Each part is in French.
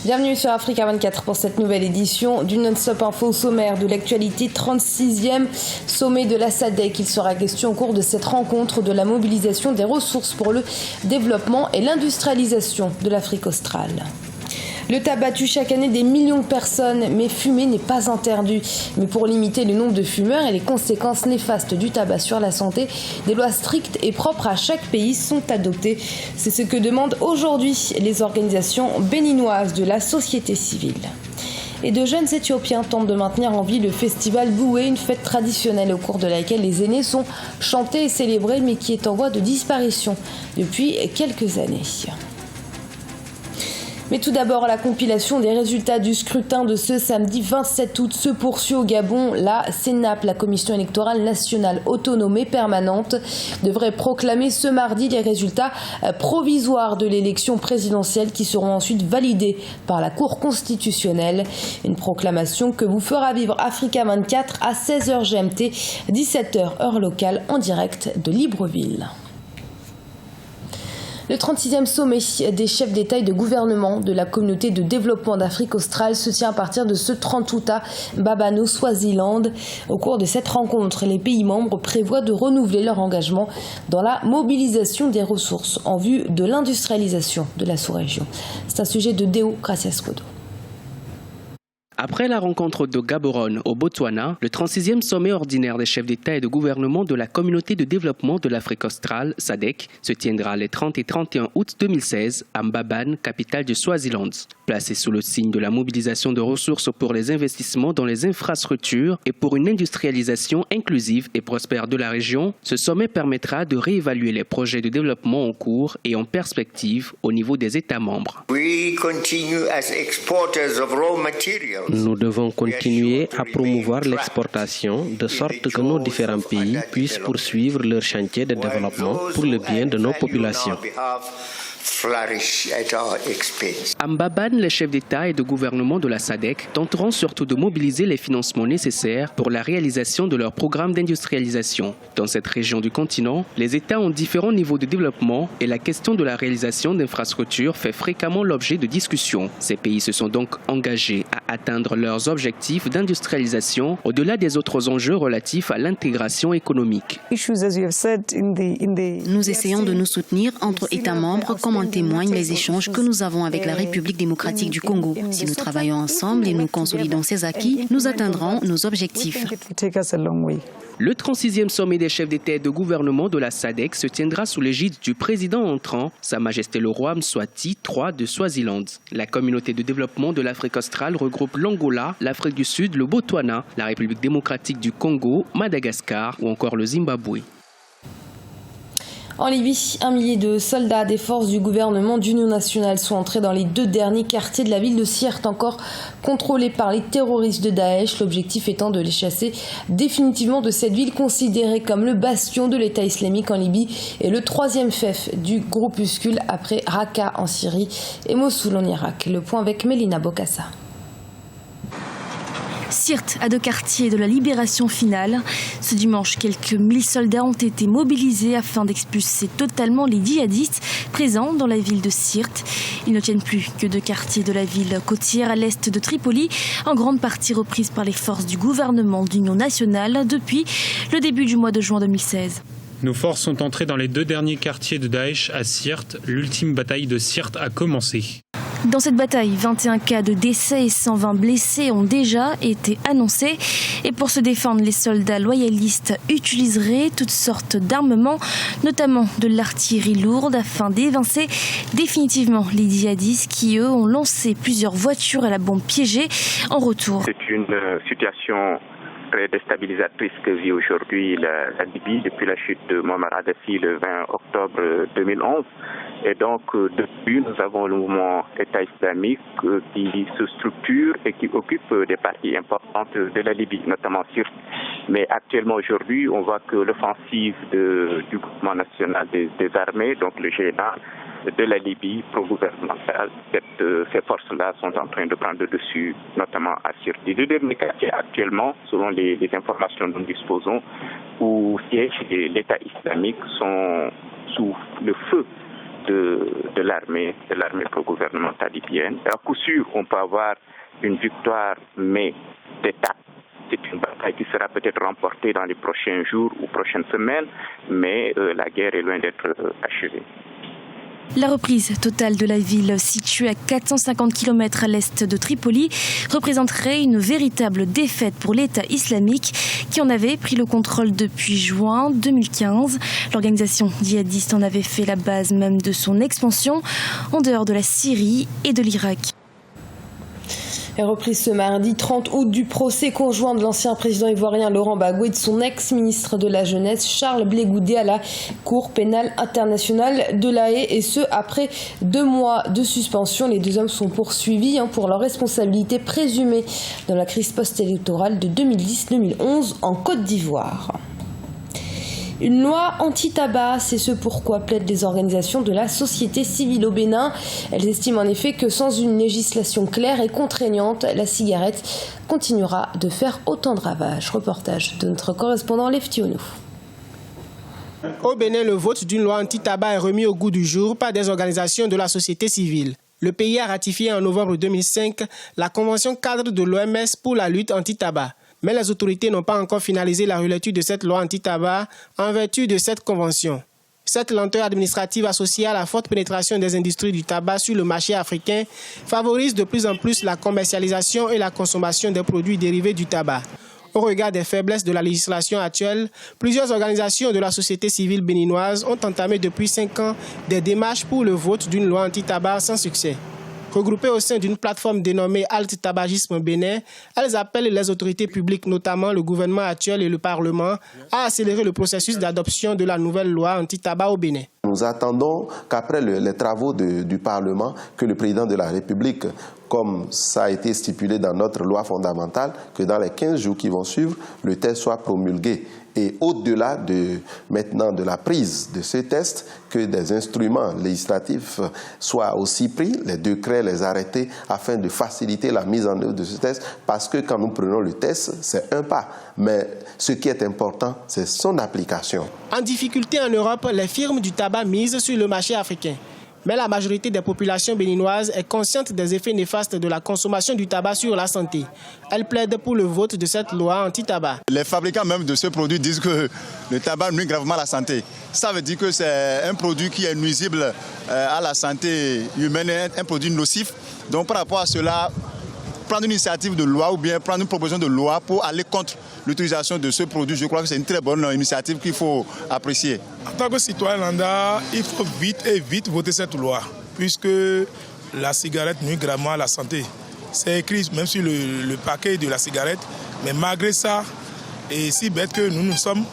Bienvenue sur Africa 24 pour cette nouvelle édition du Non-Stop Info au sommaire de l'actualité. 36e sommet de la SADC. Il sera question au cours de cette rencontre de la mobilisation des ressources pour le développement et l'industrialisation de l'Afrique australe. Le tabac tue chaque année des millions de personnes, mais fumer n'est pas interdit. Mais pour limiter le nombre de fumeurs et les conséquences néfastes du tabac sur la santé, des lois strictes et propres à chaque pays sont adoptées. C'est ce que demandent aujourd'hui les organisations béninoises de la société civile. Et de jeunes Éthiopiens tentent de maintenir en vie le festival Boué, une fête traditionnelle au cours de laquelle les aînés sont chantés et célébrés, mais qui est en voie de disparition depuis quelques années. Mais tout d'abord, la compilation des résultats du scrutin de ce samedi 27 août se poursuit au Gabon. La CENAP, la Commission électorale nationale autonome et permanente, devrait proclamer ce mardi les résultats provisoires de l'élection présidentielle qui seront ensuite validés par la Cour constitutionnelle. Une proclamation que vous fera vivre Africa 24 à 16h GMT, 17h heure locale en direct de Libreville. Le 36e sommet des chefs d'État et de gouvernement de la communauté de développement d'Afrique australe se tient à partir de ce 30 août à Mbabane, au Swaziland. Au cours de cette rencontre, les pays membres prévoient de renouveler leur engagement dans la mobilisation des ressources en vue de l'industrialisation de la sous-région. C'est un sujet de Deo Gracias-Kodo. Après la rencontre de Gaborone au Botswana, le 36e sommet ordinaire des chefs d'État et de gouvernement de la communauté de développement de l'Afrique australe, SADC, se tiendra les 30 et 31 août 2016 à Mbabane, capitale du Swaziland. Placé sous le signe de la mobilisation de ressources pour les investissements dans les infrastructures et pour une industrialisation inclusive et prospère de la région, ce sommet permettra de réévaluer les projets de développement en cours et en perspective au niveau des États membres. Nous devons continuer à promouvoir l'exportation de sorte que nos différents pays puissent poursuivre leur chantier de développement pour le bien de nos populations. À Mbabane, les chefs d'État et de gouvernement de la SADC tenteront surtout de mobiliser les financements nécessaires pour la réalisation de leur programme d'industrialisation. Dans cette région du continent, les États ont différents niveaux de développement et la question de la réalisation d'infrastructures fait fréquemment l'objet de discussions. Ces pays se sont donc engagés à atteindre leurs objectifs d'industrialisation au-delà des autres enjeux relatifs à l'intégration économique. Nous essayons de nous soutenir entre États membres comme en témoignent les échanges que nous avons avec la République démocratique du Congo. Si nous travaillons ensemble et nous consolidons ces acquis, nous atteindrons nos objectifs. Le 36e sommet des chefs d'État et de gouvernement de la SADC se tiendra sous l'égide du président entrant, Sa Majesté le roi Mswati III de Swaziland. La communauté de développement de l'Afrique australe regroupe l'Angola, l'Afrique du Sud, le Botswana, la République démocratique du Congo, Madagascar ou encore le Zimbabwe. En Libye, 1 millier de soldats des forces du gouvernement d'union nationale sont entrés dans les 2 derniers quartiers de la ville de Sirte, encore contrôlés par les terroristes de Daesh. L'objectif étant de les chasser définitivement de cette ville considérée comme le bastion de l'État islamique en Libye et le 3e fief du groupuscule après Raqqa en Syrie et Mossoul en Irak. Le point avec Mélina Bokassa. Sirte a 2 quartiers de la libération finale. Ce dimanche, quelques 1000 soldats ont été mobilisés afin d'expulser totalement les djihadistes présents dans la ville de Sirte. Ils ne tiennent plus que 2 quartiers de la ville côtière à l'est de Tripoli, en grande partie reprise par les forces du gouvernement d'union nationale depuis le début du mois de juin 2016. Nos forces sont entrées dans les 2 derniers quartiers de Daesh à Sirte. L'ultime bataille de Sirte a commencé. Dans cette bataille, 21 cas de décès et 120 blessés ont déjà été annoncés. Et pour se défendre, les soldats loyalistes utiliseraient toutes sortes d'armements, notamment de l'artillerie lourde, afin d'évincer définitivement les djihadistes qui, eux, ont lancé plusieurs voitures à la bombe piégée en retour. C'est une situation très déstabilisatrice que vit aujourd'hui la Libye depuis la chute de Muammar Kadhafi le 20 octobre 2011. Et donc, depuis, nous avons le mouvement État islamique qui se structure et qui occupe des parties importantes de la Libye, notamment Sirte. Mais actuellement, aujourd'hui, on voit que l'offensive du gouvernement national des armées, donc le GNA, de la Libye pro-gouvernementale, ces forces-là sont en train de prendre le dessus, notamment à Sirte. Les 2 derniers quartiers actuellement, selon les informations dont nous disposons, où siège l'État islamique, sont sous le feu de l'armée pro-gouvernementale libyenne. À coup sûr, on peut avoir une victoire, mais d'étape. C'est une bataille qui sera peut-être remportée dans les prochains jours ou prochaines semaines, mais la guerre est loin d'être achevée. La reprise totale de la ville, située à 450 km à l'est de Tripoli, représenterait une véritable défaite pour l'État islamique qui en avait pris le contrôle depuis juin 2015. L'organisation djihadiste en avait fait la base même de son expansion en dehors de la Syrie et de l'Irak. Et reprise ce mardi 30 août du procès conjoint de l'ancien président ivoirien Laurent Gbagbo et de son ex-ministre de la Jeunesse Charles Blé Goudé à la Cour pénale internationale de La Haye, et ce après 2 mois de suspension. Les 2 hommes sont poursuivis pour leur responsabilité présumée dans la crise post-électorale de 2010-2011 en Côte d'Ivoire. Une loi anti-tabac, c'est ce pourquoi plaident les organisations de la société civile au Bénin. Elles estiment en effet que sans une législation claire et contraignante, la cigarette continuera de faire autant de ravages. Reportage de notre correspondant Leftionou. Au Bénin, le vote d'une loi anti-tabac est remis au goût du jour par des organisations de la société civile. Le pays a ratifié en novembre 2005 la convention cadre de l'OMS pour la lutte anti-tabac. Mais les autorités n'ont pas encore finalisé la relecture de cette loi anti-tabac en vertu de cette convention. Cette lenteur administrative associée à la forte pénétration des industries du tabac sur le marché africain favorise de plus en plus la commercialisation et la consommation des produits dérivés du tabac. Au regard des faiblesses de la législation actuelle, plusieurs organisations de la société civile béninoise ont entamé depuis 5 ans des démarches pour le vote d'une loi anti-tabac sans succès. Regroupées au sein d'une plateforme dénommée Alt Tabagisme Bénin, elles appellent les autorités publiques, notamment le gouvernement actuel et le Parlement, à accélérer le processus d'adoption de la nouvelle loi anti-tabac au Bénin. Nous attendons qu'après les travaux du Parlement, que le président de la République, comme ça a été stipulé dans notre loi fondamentale, que dans les 15 jours qui vont suivre, le texte soit promulgué. Et au-delà de la prise de ce test, que des instruments législatifs soient aussi pris, les décrets, les arrêtés, afin de faciliter la mise en œuvre de ce test. Parce que quand nous prenons le test, c'est un pas. Mais ce qui est important, c'est son application. En difficulté en Europe, les firmes du tabac misent sur le marché africain. Mais la majorité des populations béninoises est consciente des effets néfastes de la consommation du tabac sur la santé. Elle plaide pour le vote de cette loi anti-tabac. Les fabricants même de ce produit disent que le tabac nuit gravement à la santé. Ça veut dire que c'est un produit qui est nuisible à la santé humaine, un produit nocif. Donc par rapport à cela, prendre une initiative de loi ou bien prendre une proposition de loi pour aller contre l'utilisation de ce produit, je crois que c'est une très bonne initiative qu'il faut apprécier. En tant que citoyen lambda, il faut vite voter cette loi, puisque la cigarette nuit gravement à la santé. C'est écrit même sur le paquet de la cigarette, mais malgré ça, et si bête que nous sommes,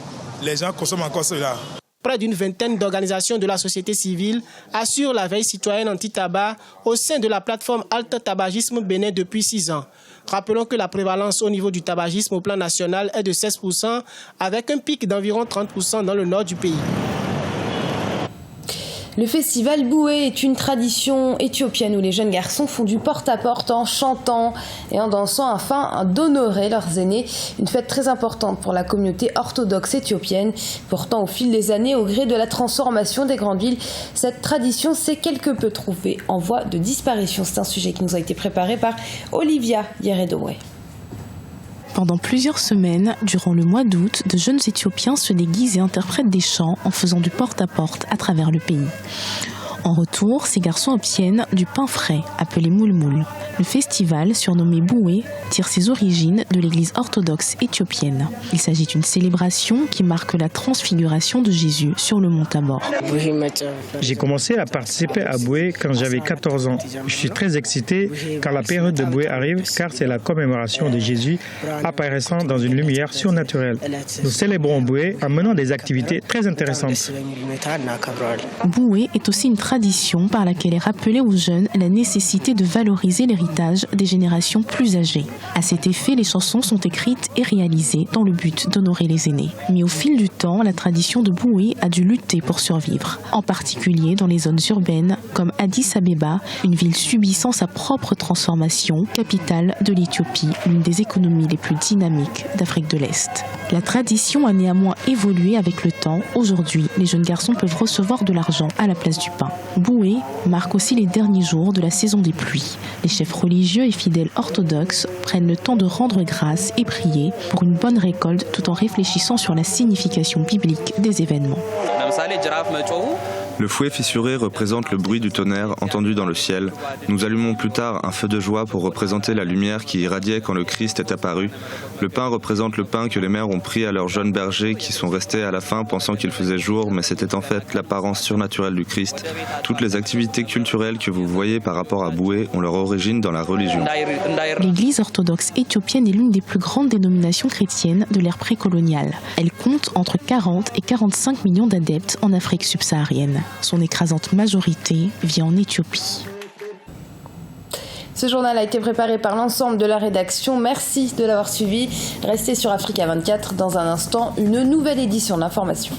les gens consomment encore cela. Près d'une vingtaine d'organisations de la société civile assurent la veille citoyenne anti-tabac au sein de la plateforme Alt Tabagisme Bénin depuis 6 ans. Rappelons que la prévalence au niveau du tabagisme au plan national est de 16%, avec un pic d'environ 30% dans le nord du pays. Le festival Boué est une tradition éthiopienne où les jeunes garçons font du porte-à-porte en chantant et en dansant afin d'honorer leurs aînés. Une fête très importante pour la communauté orthodoxe éthiopienne. Pourtant, au fil des années, au gré de la transformation des grandes villes, cette tradition s'est quelque peu trouvée en voie de disparition. C'est un sujet qui nous a été préparé par Olivia Yeredoway. Pendant plusieurs semaines, durant le mois d'août, de jeunes Éthiopiens se déguisent et interprètent des chants en faisant du porte-à-porte à travers le pays. En retour, ces garçons obtiennent du pain frais, appelé moulmoul. Le festival, surnommé Boué, tire ses origines de l'église orthodoxe éthiopienne. Il s'agit d'une célébration qui marque la transfiguration de Jésus sur le mont Tabor. J'ai commencé à participer à Boué quand j'avais 14 ans. Je suis très excité quand la période de Boué arrive, car c'est la commémoration de Jésus apparaissant dans une lumière surnaturelle. Nous célébrons Boué en menant des activités très intéressantes. Boué est aussi une tradition par laquelle est rappelée aux jeunes la nécessité de valoriser l'héritage l'héritage des générations plus âgées. À cet effet, les chansons sont écrites et réalisées dans le but d'honorer les aînés. Mais au fil du temps, la tradition de Boué a dû lutter pour survivre, en particulier dans les zones urbaines comme Addis Abeba, une ville subissant sa propre transformation, capitale de l'Éthiopie, l'une des économies les plus dynamiques d'Afrique de l'Est. La tradition a néanmoins évolué avec le temps. Aujourd'hui, les jeunes garçons peuvent recevoir de l'argent à la place du pain. Boué marque aussi les derniers jours de la saison des pluies. Les chefs religieux et fidèles orthodoxes prennent le temps de rendre grâce et prier pour une bonne récolte tout en réfléchissant sur la signification biblique des événements. Le fouet fissuré représente le bruit du tonnerre entendu dans le ciel. Nous allumons plus tard un feu de joie pour représenter la lumière qui irradiait quand le Christ est apparu. Le pain représente le pain que les mères ont pris à leurs jeunes bergers qui sont restés à la fin pensant qu'il faisait jour, mais c'était en fait l'apparence surnaturelle du Christ. Toutes les activités culturelles que vous voyez par rapport à Boué ont leur origine dans la religion. L'Église orthodoxe éthiopienne est l'une des plus grandes dénominations chrétiennes de l'ère précoloniale. Elle compte entre 40 et 45 millions d'adeptes en Afrique subsaharienne. Son écrasante majorité vit en Éthiopie. Ce journal a été préparé par l'ensemble de la rédaction. Merci de l'avoir suivi. Restez sur Africa 24. Dans un instant, une nouvelle édition de l'information.